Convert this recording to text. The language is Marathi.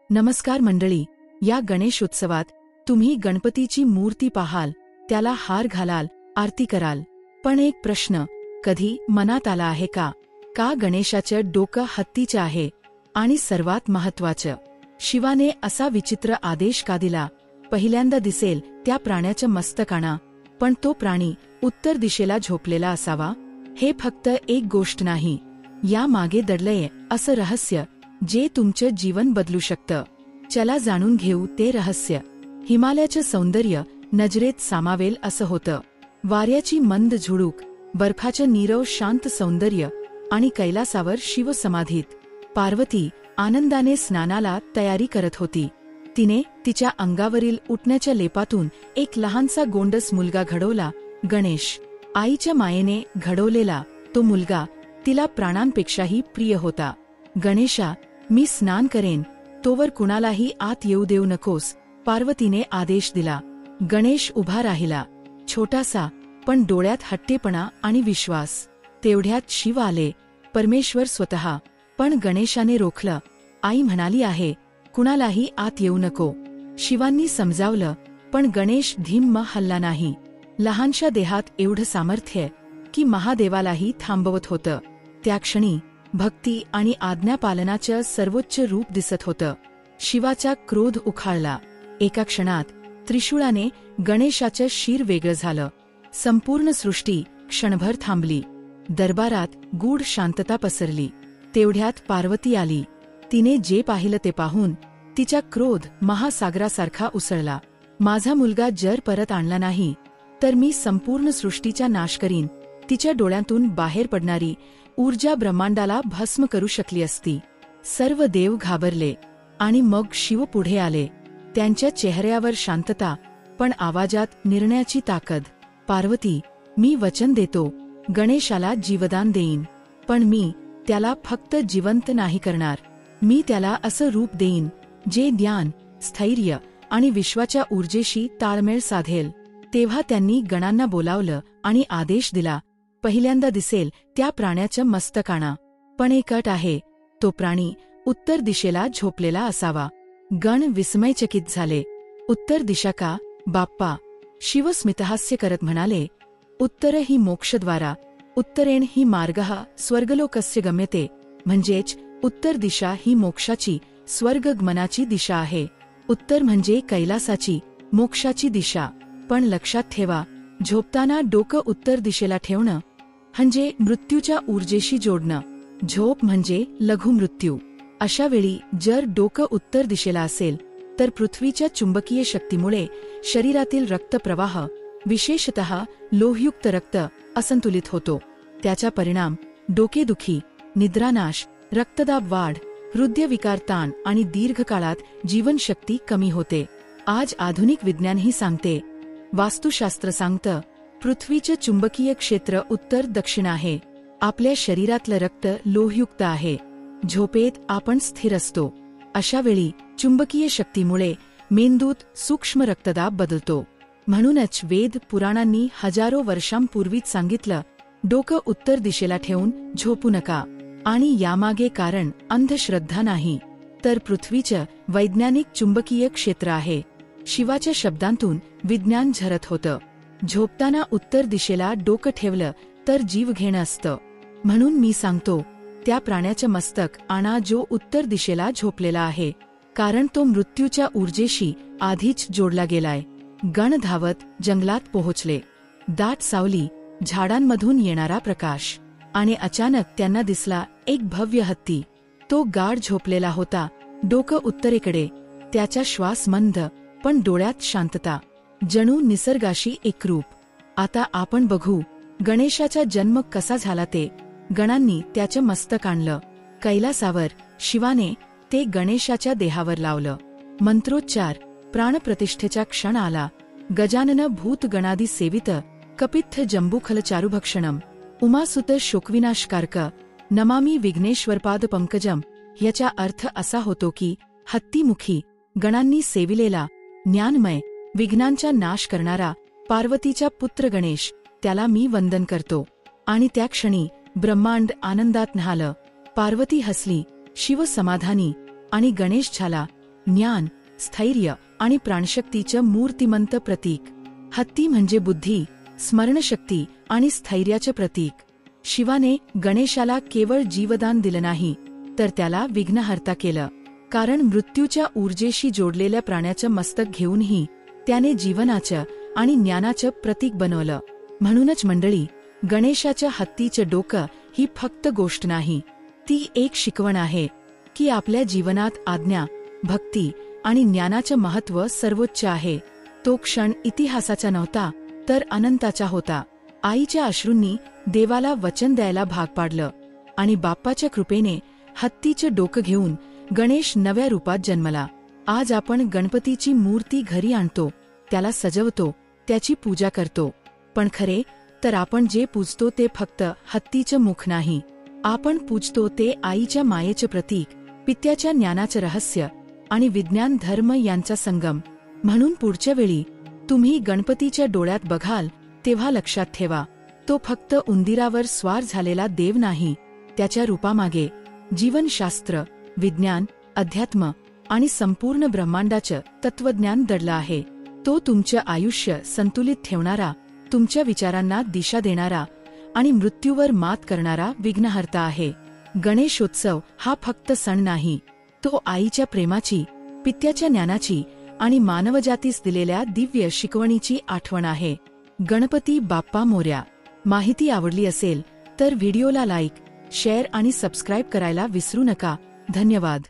नमस्कार मंडळी, या गणेशोत्सवात तुम्ही गणपतीची मूर्ती पाहाल, त्याला हार घालाल, आरती कराल. पण एक प्रश्न कधी मनात आला आहे का गणेशाचं डोकं हत्तीचं आहे? आणि सर्वात महत्त्वाचं, शिवाने असा विचित्र आदेश का दिला? पहिल्यांदा दिसेल त्या प्राण्याचं मस्तक आणा, पण तो प्राणी उत्तर दिशेला झोपलेला असावा. हे फक्त एक गोष्ट नाही, या मागे दडलंय असं रहस्य जे तुमचं जीवन बदलू शकतं. चला जाणून घेऊ ते रहस्य. हिमालयाचं सौंदर्य नजरेत सामावेल असं होतं. वाऱ्याची मंद झुळूक, बर्फाचं नीरव शांत सौंदर्य आणि कैलासावर शिवसमाधीत पार्वती आनंदाने स्नानाला तयारी करत होती. तिने तिच्या अंगावरील उठण्याच्या लेपातून एक लहानसा गोंडस मुलगा घडवला. गणेश. आईच्या मायेने घडवलेला तो मुलगा तिला प्राणांपेक्षाही प्रिय होता. गणेशा, मी स्नान करेन, तोवर कुणालाही आत येऊ देऊ नकोस, पार्वतीने आदेश दिला. गणेश उभा राहिला, छोटासा, पण डोळ्यात हट्टेपणा आणि विश्वास. तेवढ्यात शिव आले, परमेश्वर स्वतः. पण गणेशाने रोखलं. आई म्हणाली आहे, कुणालाही आत येऊ नको. शिवांनी समजावलं, पण गणेश धिम्म हलला नाही. लहानशा देहात एवढं सामर्थ्य की महादेवालाही थांबवत होतं. त्या क्षणी भक्ती आणि आज्ञापालनाचं सर्वोच्च रूप दिसत होतं. शिवाचा क्रोध उखाळला. एका क्षणात त्रिशूळाने गणेशाचं शिर वेगळं झालं. संपूर्ण सृष्टी क्षणभर थांबली. दरबारात गूढ शांतता पसरली. तेवढ्यात पार्वती आली. तिने जे पाहिलं ते पाहून तिचा क्रोध महासागरासारखा उसळला. माझा मुलगा जर परत आणला नाही तर मी संपूर्ण सृष्टीचा नाश करीन. तिच्या डोळ्यांतून बाहेर पडणारी ऊर्जा ब्रह्मांडाला भस्म करू शकली असती. सर्व देव घाबरले. आणि मग शिव पुढे आले. त्यांच्या चेहऱ्यावर शांतता, पण आवाजात निर्णयाची ताकद. पार्वती, मी वचन देतो, गणेशाला जीवदान देईन. पण मी त्याला फक्त जिवंत नाही करणार. मी त्याला असं रूप देईन जे ज्ञान, स्थैर्य आणि विश्वाच्या ऊर्जेशी ताळमेळ साधेल. तेव्हा त्यांनी गणांना बोलावलं आणि आदेश दिला, पहिल्यांदा दिसेल त्या प्राण्याचं मस्तक आणा. पण एक अट आहे, तो प्राणी उत्तर दिशेला झोपलेला असावा. गण विस्मयचकित झाले. उत्तर दिशा का, बाप्पा? शिव स्मितहास्य करत म्हणाले, उत्तर ही मोक्षद्वारा, उत्तरेण ही मार्गः स्वर्गलोकस्य गम्यते. म्हणजेच उत्तर दिशा ही मोक्षाची, स्वर्गगमनाची दिशा आहे. उत्तर म्हणजे कैलासाची, मोक्षाची दिशा. पण लक्षात ठेवा, झोपताना डोकं उत्तर दिशेला ठेवणं म्हणजे मृत्यूच्या ऊर्जेशी जोडणं. झोप म्हणजे लघु मृत्यू. अशा वेळी जर डोकं उत्तर दिशेला असेल तर पृथ्वीच्या चुंबकीय शक्तीमुळे शरीरातील रक्तप्रवाह, विशेषतः लोहयुक्त रक्त, असंतुलित होतो. त्याचा परिणाम डोकेदुखी, निद्रानाश, रक्तदाब वाढ, हृदयविकार, ताण आणि दीर्घकाळात जीवनशक्ती कमी होते. आज आधुनिक विज्ञानही सांगते, वास्तुशास्त्र सांगतं, पृथ्वीचं चुंबकीय क्षेत्र उत्तर दक्षिण आहे. आपल्या शरीरातलं रक्त लोहयुक्त आहे. झोपेत आपण स्थिर असतो. अशा वेळी चुंबकीय शक्तीमुळे मेंदूत सूक्ष्म रक्तदाब बदलतो. म्हणूनच वेद पुराणांनी हजारो वर्षांपूर्वीच सांगितलं, डोकं उत्तर दिशेला ठेवून झोपू नका. आणि यामागे कारण अंधश्रद्धा नाही, तर पृथ्वीचं वैज्ञानिक चुंबकीय क्षेत्र आहे. शिवाच्या शब्दांतून विज्ञान झरत होतं. झोपताना उत्तर दिशेला डोकं ठेवलं तर जीव घेणं असतं. म्हणून मी सांगतो, त्या प्राण्याचं मस्तक आणा जो उत्तर दिशेला झोपलेला आहे, कारण तो मृत्यूच्या ऊर्जेशी आधीच जोडला गेलाय. गण धावत जंगलात पोहोचले. दाट सावली, झाडांमधून येणारा प्रकाश, आणि अचानक त्यांना दिसला एक भव्य हत्ती. तो गाढ झोपलेला होता, डोकं उत्तरेकडे. त्याचा श्वास मंद, पण डोळ्यात शांतता, जणू निसर्गाशी एकरूप. आता आपण बघू गणेशाचा जन्म कसा झाला ते. गणांनी त्याचं मस्तक आणलं. कैलासावर शिवाने ते गणेशाच्या देहावर लावलं. मंत्रोच्चार, प्राणप्रतिष्ठेचा क्षण आला. गजानन भूत गणादी सेवित, कपित्थ जंबूखल चारुभक्षणम, उमासुत शोकविनाशकारक, नमामि विघ्नेश्वरपाद पंकजम. ह्याचा अर्थ असा होतो की हत्तीमुखी, गणांनी सेविलेला, ज्ञानमय, विघ्नांचा नाश करणारा पार्वतीचा पुत्र गणेश, त्याला मी वंदन करतो. आणि त्या क्षणी ब्रह्मांड आनंदात न्हालं. पार्वती हसली, शिव समाधानी, आणि गणेश झाला ज्ञान, स्थैर्य आणि प्राणशक्तीचं मूर्तिमंत प्रतीक. हत्ती म्हणजे बुद्धी, स्मरणशक्ती आणि स्थैर्याचे प्रतीक. शिवाने गणेशाला केवळ जीवदान दिलं नाही, तर त्याला विघ्नहर्ता केलं. कारण मृत्यूच्या ऊर्जेशी जोडलेल्या प्राण्याचं मस्तक घेऊनही त्याने जीवनाचं आणि ज्ञानाचं प्रतीक बनवलं. म्हणूनच मंडळी, गणेशाच्या हत्तीचं डोकं ही फक्त गोष्ट नाही, ती एक शिकवण आहे की आपल्या जीवनात आज्ञा, भक्ती आणि ज्ञानाचं महत्त्व सर्वोच्च आहे. तो क्षण इतिहासाचा नव्हता, तर अनंताचा होता. आईच्या अश्रूंनी देवाला वचन द्यायला भाग पाडलं आणि बाप्पाच्या कृपेने हत्तीचं डोकं घेऊन गणेश नव्या रूपात जन्मला. आज आपण गणपतीची मूर्ती घरी आणतो, त्याला सजवतो, त्याची पूजा करतो. पण खरे तर आपण जे पूजतो ते फक्त हत्तीचं मुख नाही, आपण पूजतो ते आईच्या मायेचं प्रतीक, पित्याच्या ज्ञानाचं रहस्य आणि विज्ञान धर्म यांचा संगम. म्हणून पुढच्या वेळी तुम्ही गणपतीच्या डोळ्यात बघाल तेव्हा लक्षात ठेवा, तो फक्त उंदीरावर स्वार झालेला देव नाही, त्याच्या रूपामागे जीवनशास्त्र, विज्ञान, अध्यात्म आणि संपूर्ण ब्रह्मांडाचं तत्वज्ञान दडलं आहे. तो तुमचं आयुष्य संतुलित ठेवणारा, तुमच्या विचारांना दिशा देणारा आणि मृत्यूवर मात करणारा विघ्नहर्ता आहे. गणेशोत्सव हा फक्त सण नाही, तो आईच्या प्रेमाची, पित्याच्या ज्ञानाची आणि मानवजातीस दिलेल्या दिव्य शिकवणीची आठवण आहे. गणपती बाप्पा मोरया. माहिती आवडली असेल तर व्हिडिओला लाईक, शेअर आणि सबस्क्राईब करायला विसरू नका. धन्यवाद.